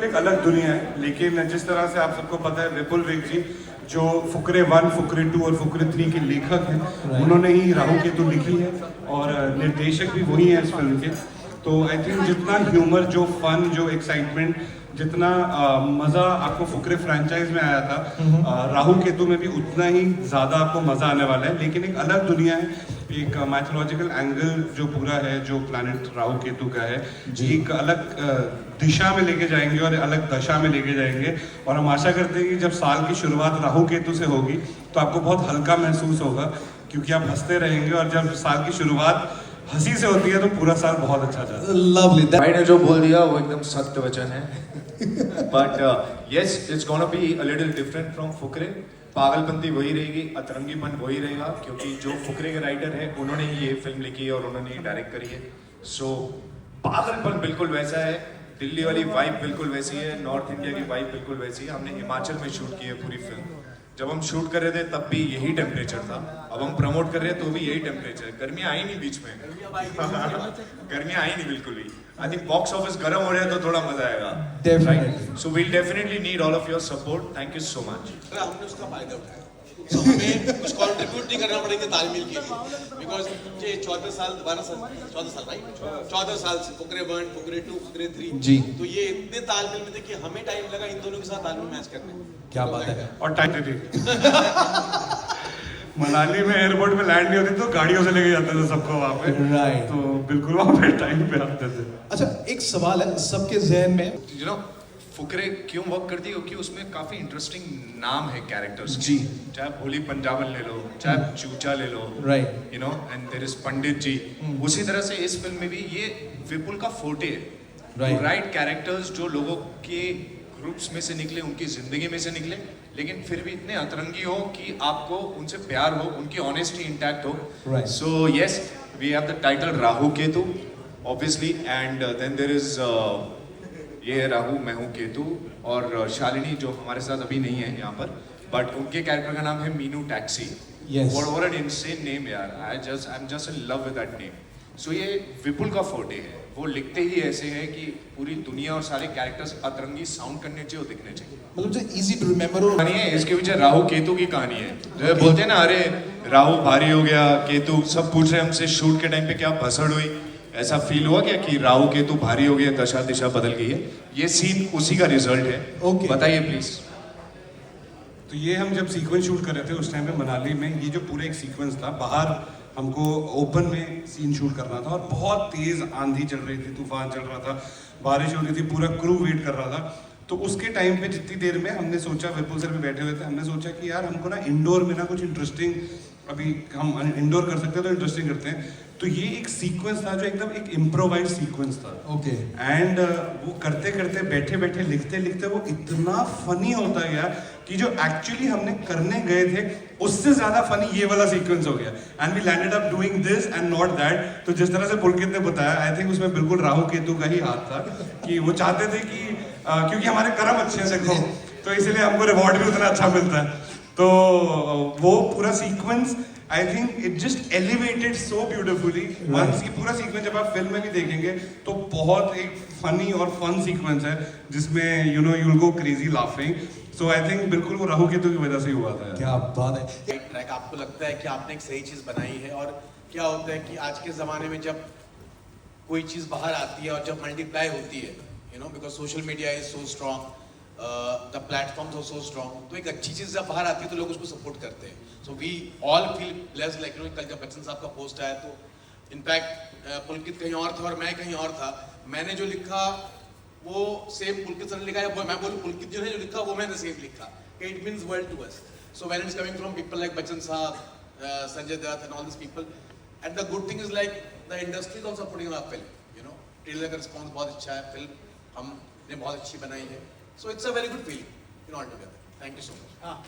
बिल्कुल एक अलग दुनिया है, लेकिन जिस तरह से आप सबको पता है विपुल वेग जी जो फुकरे 1, फुकरे 2 और फुकरे 3 के लेखक हैं, उन्होंने ही राहु केतु लिखी है और निर्देशक भी वही है इस फिल्म के। तो आई थिंक जितना ह्यूमर, जो फन, जो एक्साइटमेंट, जितना मज़ा आपको फुकरे फ्रेंचाइज में आया था, राहु केतु में भी उतना ही ज़्यादा आपको मज़ा आने वाला है। लेकिन एक अलग दुनिया है, एक मैथोलॉजिकल एंगल जो पूरा है, जो प्लैनेट राहु केतु का है, एक अलग दिशा में लेके जाएंगे और अलग दशा में लेके जाएंगे। और हम आशा करते हैं कि जब साल की शुरुआत राहु केतु से होगी तो आपको बहुत हल्का महसूस होगा, क्योंकि आप हंसते रहेंगे, और जब साल की शुरुआत हंसी से होती है तो पूरा साल बहुत अच्छा जाता है। लवली, भाई ने जो बोल दिया वो एकदम सत्य वचन है। But yes, it's gonna be a little different from Fukrey. पागलपंती वही रहेगी, अतरंगीपन वही रहेगा, क्योंकि जो फुकरे के राइटर है उन्होंने ही ये फिल्म लिखी है और उन्होंने ही डायरेक्ट करी है। सो पागलपन बिल्कुल वैसा है, दिल्ली वाली वाइब बिल्कुल वैसी है, नॉर्थ इंडिया की वाइब बिल्कुल वैसी है। हमने हिमाचल में शूट की है पूरी फिल्म। जब हम शूट कर रहे थे तब भी यही टेम्परेचर था, अब हम प्रमोट कर रहे हैं तो भी यही टेम्परेचर है। गर्मियाँ आई नहीं बीच में, गर्मियाँ आई नहीं बिल्कुल भी। आई थिंक बॉक्स ऑफिस गर्म हो रहा है तो थोड़ा मजा आएगा। Definitely. So we'll definitely need all of your support. Thank you so much. हमने उसका फायदा उठाया, तो हमें कुछ कंट्रीब्यूट नहीं करना पड़ेगा तालमेल के लिए, बिकॉज ये 14 साल 14 साल राइट, 14 साल से फुकरे 1, फुकरे 2, फुकरे 3 जी, तो ये इतने तालमेल में थे कि हमें टाइम लगा इन दोनों के साथ तालमेल मैच करने में। क्या बात है। और टाइम थी मनाली में एयरपोर्ट में लैंड नहीं होती तो गाड़ियों से लेके जाते थे सबको वहाँ पे, Right. तो बिल्कुल वहाँ पे टाइम पे आते थे। अच्छा, एक सवाल है सबके जहन में, यू नो फुकरे क्यों वर्क करती है, क्योंकि उसमें काफी इंटरेस्टिंग नाम है कैरेक्टर्स जी। चाहे भोली पंजाबन ले लो, चाहे चूचा ले लो, right, you know, and there is Pandit ji. उसी तरह से इस फिल्म में भी ये विपुल का फोटे है, Right. राइट कैरेक्टर्स जो लोगों के ग्रुप्स में से निकले, उनकी जिंदगी में से निकले, लेकिन फिर भी इतने अतरंगी हो कि आपको उनसे प्यार हो, उनकी ऑनेस्टी इंटैक्ट हो। Right. So yes, we have the title Rahu Ketu obviously, and then there is ये है राहु, मैं हूँ केतु, और शालिनी जो हमारे साथ अभी नहीं है यहाँ पर, बट उनके कैरेक्टर का नाम है Meenu taxi. Yes. What an insane name यार, I'm just in love with that name. So ये विपुल का फोटे है, वो लिखते ही ऐसे है कि पूरी दुनिया और सारे कैरेक्टर्स अतरंगी साउंड करने चाहिए और दिखने चाहिए। मतलब जो इजी टू रिमेम्बर हो। कहानी है इसके पीछे, राहु केतु की कहानी है। जो बोलते हैं ना, अरे राहु भारी हो गया, केतु, सब पूछ रहे हमसे शूट के टाइम पे क्या भसड़ हुई, ऐसा फील हुआ क्या कि राहु केतु भारी हो गया, दशा दिशा बदल गई है? ये सीन उसी का रिजल्ट है। Okay. बताइए प्लीज। तो ये हम जब सीक्वेंस शूट कर रहे थे उस टाइम पे मनाली में, ये जो पूरा एक सीक्वेंस था, बाहर हमको ओपन में सीन शूट करना था और बहुत तेज आंधी चल रही थी, तूफान चल रहा था, बारिश हो रही थी, पूरा क्रू वेट कर रहा था। तो उसके टाइम पे जितनी देर में हमने सोचा, विपुल सर भी बैठे हुए थे, हमने सोचा कि यार हमको ना इंडोर में ना कुछ इंटरेस्टिंग, अभी हम इंडोर कर सकते हैं तो इंटरेस्टिंग करते हैं। तो ये एक सीक्वेंस था जो एकदम एक इम्प्रोवाइज सीक्वेंस था। ओके। एंड वो करते करते, बैठे बैठे, लिखते लिखते वो इतना फनी होता गया कि जो एक्चुअली हमने करने गए थे उससे ज्यादा फनी ये वाला सीक्वेंस हो गया। And we landed up doing this and not that. तो जिस तरह से पुलकित ने बताया, आई थिंक उसमें बिल्कुल राहु केतु का ही हाथ था कि वो चाहते थे कि क्योंकि हमारे कर्म अच्छे हैं देखो, तो इसलिए हमको रिवॉर्ड भी उतना अच्छा मिलता है। तो वो पूरा sequence, I think it just elevated so beautifully. Once की पूरा सीक्वेंस जब आप फिल्म में भी देखेंगे तो बहुत एक फनी और फन सीक्वेंस है जिसमें you know you will go crazy laughing. So I think बिल्कुल वो राहु केतु की वजह से ही हुआ था। क्या बात है। एक ट्रैक आपको लगता है कि आपने एक सही चीज बनाई है, और क्या होता है कि आज के जमाने में जब कोई चीज बाहर आती है और जब मल्टीप्लाई होती है, you know, because social media is so strong, the platforms are so strong, तो एक अच्छी चीज जब बाहर आती है तो लोग उसको सपोर्ट करते हैं। So we all feel blessed, like, you know, कल जब बच्चन साहब का पोस्ट आया तो इनफैक्ट पुलकित कहीं और था और मैं कहीं और था। मैंने जो लिखा वो सेम पुलकित सर ने लिखा, या मैं बोलूं पुलकित जो है जो लिखा वो मैंने सेम लिखा। It means world to us. So when it's coming from people like Bachchan साहब, Sanjay Dutt and all this people, and the good thing is like the industry is also putting up film, you know, trailer का response बहुत अच्छा है, film हमने बहुत अच्छी बनाई है। So it's a very good feeling in all together. Thank you so much.